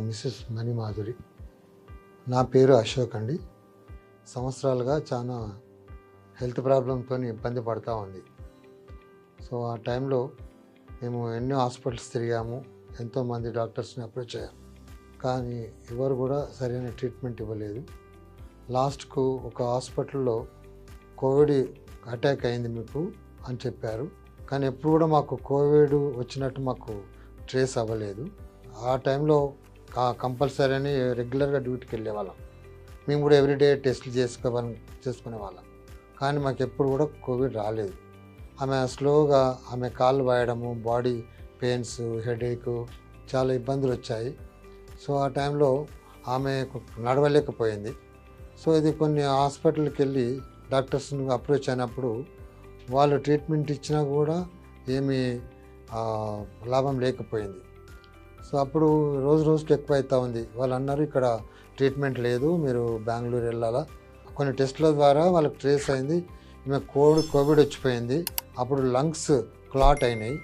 Mrs మణిమాధురి. నా పేరు అశోక్ అండి. సంవత్సరాలుగా చాలా హెల్త్ ప్రాబ్లంతో ఇబ్బంది పడుతూ ఉంది. సో ఆ టైంలో మేము ఎన్నో హాస్పిటల్స్ తిరిగాము, ఎంతోమంది డాక్టర్స్ని అప్రోచ్ అయ్యాము, కానీ ఎవరు కూడా సరైన ట్రీట్మెంట్ ఇవ్వలేదు. లాస్ట్కు ఒక హాస్పిటల్లో కోవిడ్ అటాక్ అయింది మీకు అని చెప్పారు, కానీ ఎప్పుడు కూడా మాకు కోవిడ్ వచ్చినట్టు మాకు ట్రేస్ అవ్వలేదు. ఆ టైంలో కంపల్సరీ అని రెగ్యులర్గా డ్యూటీకి వెళ్ళేవాళ్ళం. మేము కూడా ఎవ్రీడే టెస్టులు చేసుకునేవాళ్ళం, కానీ మాకు ఎప్పుడు కూడా కోవిడ్ రాలేదు. ఆమె స్లోగా ఆమె కాళ్ళు వాయడము, బాడీ పెయిన్స్, హెడేక్, చాలా ఇబ్బందులు వచ్చాయి. సో ఆ టైంలో ఆమె నడవలేకపోయింది. సో ఇది కొన్ని హాస్పిటల్కి వెళ్ళి డాక్టర్స్ని అప్రోచ్ అయినప్పుడు వాళ్ళు ట్రీట్మెంట్ ఇచ్చినా కూడా ఏమీ లాభం లేకపోయింది. సో అప్పుడు రోజు రోజుకి ఎక్కువ అవుతూ ఉంది. వాళ్ళు అన్నారు, ఇక్కడ ట్రీట్మెంట్ లేదు, మీరు బెంగళూరు వెళ్ళాలా. కొన్ని టెస్టుల ద్వారా వాళ్ళకి ట్రేస్ అయింది, ఈమె కోవిడ్ వచ్చిపోయింది. అప్పుడు లంగ్స్ క్లాట్ అయినాయి,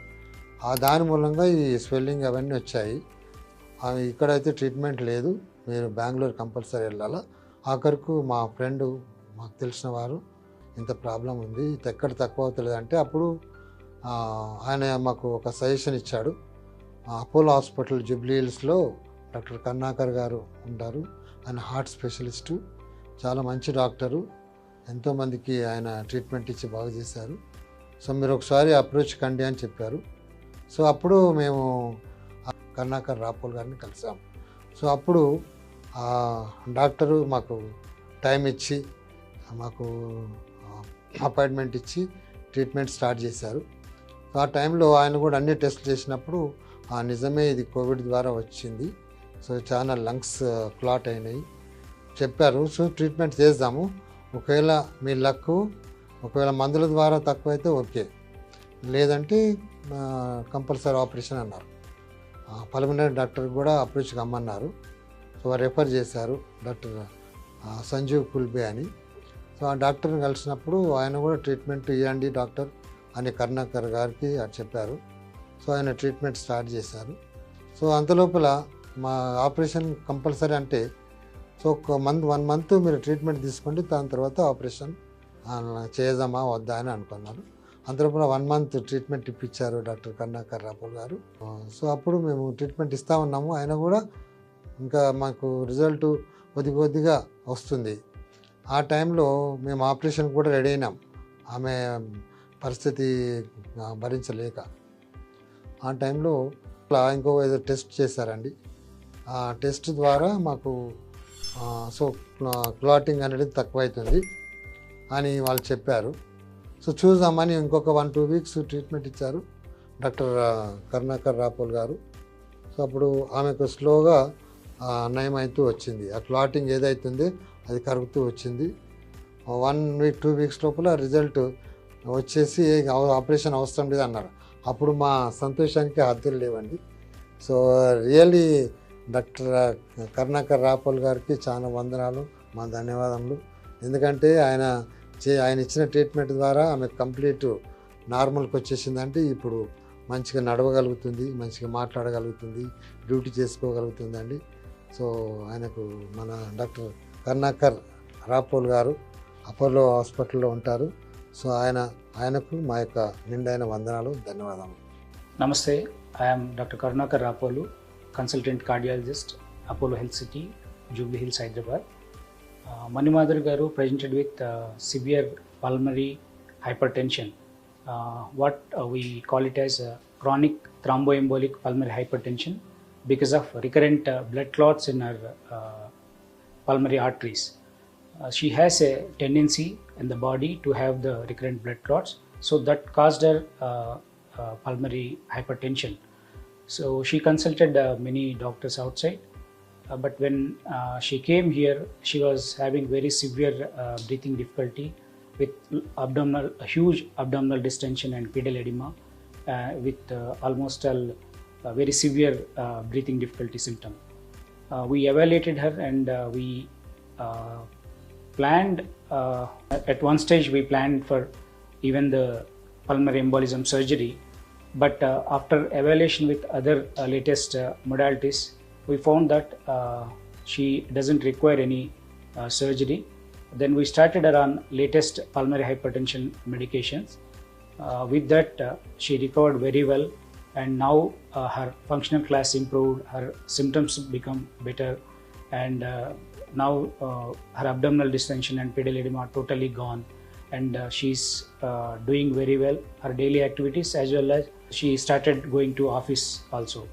దాని మూలంగా ఈ స్వెల్లింగ్ అవన్నీ వచ్చాయి. ఇక్కడైతే ట్రీట్మెంట్ లేదు, మీరు బెంగళూరు కంపల్సరీ వెళ్ళాలా. ఆఖరికి మా ఫ్రెండ్, మాకు తెలిసిన వారు, ఇంత ప్రాబ్లం ఉంది, ఎక్కడ తక్కువ అవుతలేదు అంటే అప్పుడు ఆయన మాకు ఒక సజెషన్ ఇచ్చాడు. అపోలో హాస్పిటల్ జూబ్లీ హిల్స్లో డాక్టర్ కర్ణాకర్ గారు ఉంటారు. ఆయన హార్ట్ స్పెషలిస్టు, చాలా మంచి డాక్టరు, ఎంతోమందికి ఆయన ట్రీట్మెంట్ ఇచ్చి బాగు చేశారు. సో మీరు ఒకసారి అప్రోచ్ కండి అని చెప్పారు. సో అప్పుడు మేము కర్ణాకర్ రాపోల్ గారిని కలిసాము. సో అప్పుడు డాక్టరు మాకు టైం ఇచ్చి, మాకు అపాయింట్మెంట్ ఇచ్చి ట్రీట్మెంట్ స్టార్ట్ చేశారు. సో ఆ టైంలో ఆయన కూడా అన్ని టెస్ట్లు చేసినప్పుడు నిజమే ఇది కోవిడ్ ద్వారా వచ్చింది, సో చాలా లంగ్స్ క్లాట్ అయినాయి చెప్పారు. సో ట్రీట్మెంట్ చేద్దాము, ఒకవేళ మీ లక్, ఒకవేళ మందుల ద్వారా తక్కువైతే ఓకే, లేదంటే కంపల్సరీ ఆపరేషన్ అన్నారు. పల్మనరీ డాక్టర్ కూడా అప్రోచ్ కమ్మన్నారు. సో రెఫర్ చేశారు డాక్టర్ సంజీవ్ కుల్బే అని. సో ఆ డాక్టర్ని కలిసినప్పుడు ఆయన కూడా ట్రీట్మెంట్ ఇవ్వండి డాక్టర్ అని కర్ణాకర్ గారికి చెప్పారు. సో ఆయన ట్రీట్మెంట్ స్టార్ట్ చేశారు. సో అంతలోపల మా ఆపరేషన్ కంపల్సరీ అంటే, సో ఒక వన్ మంత్ మీరు ట్రీట్మెంట్ తీసుకోండి, దాని తర్వాత ఆపరేషన్ చేద్దామా వద్దా అని అనుకున్నారు. అంతలోపల 1 month ట్రీట్మెంట్ ఇప్పించారు డాక్టర్ కర్ణాకర్ రాపోల్ గారు. సో అప్పుడు మేము ట్రీట్మెంట్ ఇస్తూ ఉన్నాము, ఆయన కూడా ఇంకా మాకు రిజల్ట్ కొద్దిగా వస్తుంది. ఆ టైంలో మేము ఆపరేషన్ కూడా రెడీ అయినాం, ఆమె పరిస్థితి భరించలేక. ఆ టైంలో ఇంకో ఏదో టెస్ట్ చేశారండి. ఆ టెస్ట్ ద్వారా మాకు సో క్లాటింగ్ అనేది తక్కువైతుంది అని వాళ్ళు చెప్పారు. సో చూద్దామని ఇంకొక 1-2 weeks ట్రీట్మెంట్ ఇచ్చారు డాక్టర్ కర్ణాకర్ రాపోల్ గారు. సో అప్పుడు ఆమెకు స్లోగా నయం అవుతూ వచ్చింది, ఆ క్లాటింగ్ ఏదైతుందో అది కరుగుతూ వచ్చింది. 1 week 2 weeks లోపల రిజల్ట్ వచ్చేసి ఆపరేషన్ అవసరం లేదు అన్నారు. అప్పుడు మా సంతోషానికి హద్దులు లేవండి. So really doctor Karnakar Rapol గారికి చాలా వందనాలు, మా ధన్యవాదములు. ఎందుకంటే ఆయన ఇచ్చిన ట్రీట్మెంట్ ద్వారా ఆమె కంప్లీట్ నార్మల్కి వచ్చేసిందంటే ఇప్పుడు మంచిగా నడవగలుగుతుంది, మంచిగా మాట్లాడగలుగుతుంది, డ్యూటీ చేసుకోగలుగుతుంది అండి. సో ఆయనకు మన డాక్టర్ కర్ణాకర్ రాపోల్ గారు అపోలో హాస్పిటల్లో ఉంటారు. సో ఆయనకు మా యొక్క నిండైన వందనాలు, ధన్యవాదాలు. నమస్తే, I'm doctor Karunakar Rapolu, consultant cardiologist, Apollo health city, Jubilee Hills, Hyderabad. Manimadhuri గారు presented with severe pulmonary hypertension, what we call it as chronic thromboembolic pulmonary hypertension because of recurrent blood clots in her pulmonary arteries. She has a tendency in the body to have the recurrent blood clots, so that caused her pulmonary hypertension. So she consulted many doctors outside, but when she came here, she was having very severe breathing difficulty with huge abdominal distension and pedal edema, with almost very severe breathing difficulty symptom. We evaluated her and we planned, at one stage we planned for even the pulmonary embolism surgery, but after evaluation with other latest modalities, we found that she doesn't require any surgery. Then we started her on latest pulmonary hypertension medications. With that, she recovered very well, and now her functional class improved, her symptoms become better, and now her abdominal distension and pedal edema are totally gone, and she's doing very well her daily activities, as well as she started going to office also.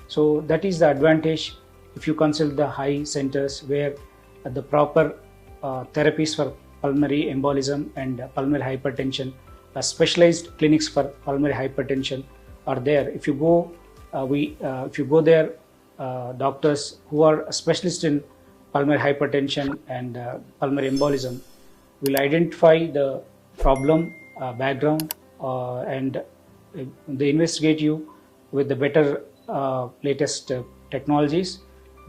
So that is the advantage if you consult the high centers where the proper therapies for pulmonary embolism and pulmonary hypertension, specialized clinics for pulmonary hypertension are there. If you go, if you go there, doctors who are specialists in pulmonary hypertension and pulmonary embolism will identify the problem background and they investigate you with the better latest technologies.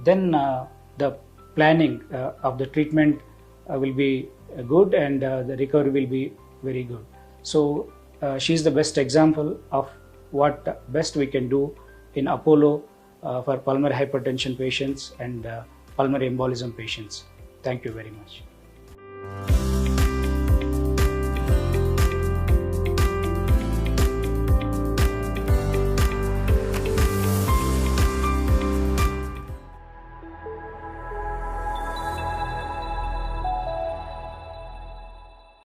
Then the planning of the treatment will be good, and the recovery will be very good. So she is the best example of what best we can do in Apollo for pulmonary hypertension patients and pulmonary embolism patients. Thank you very much.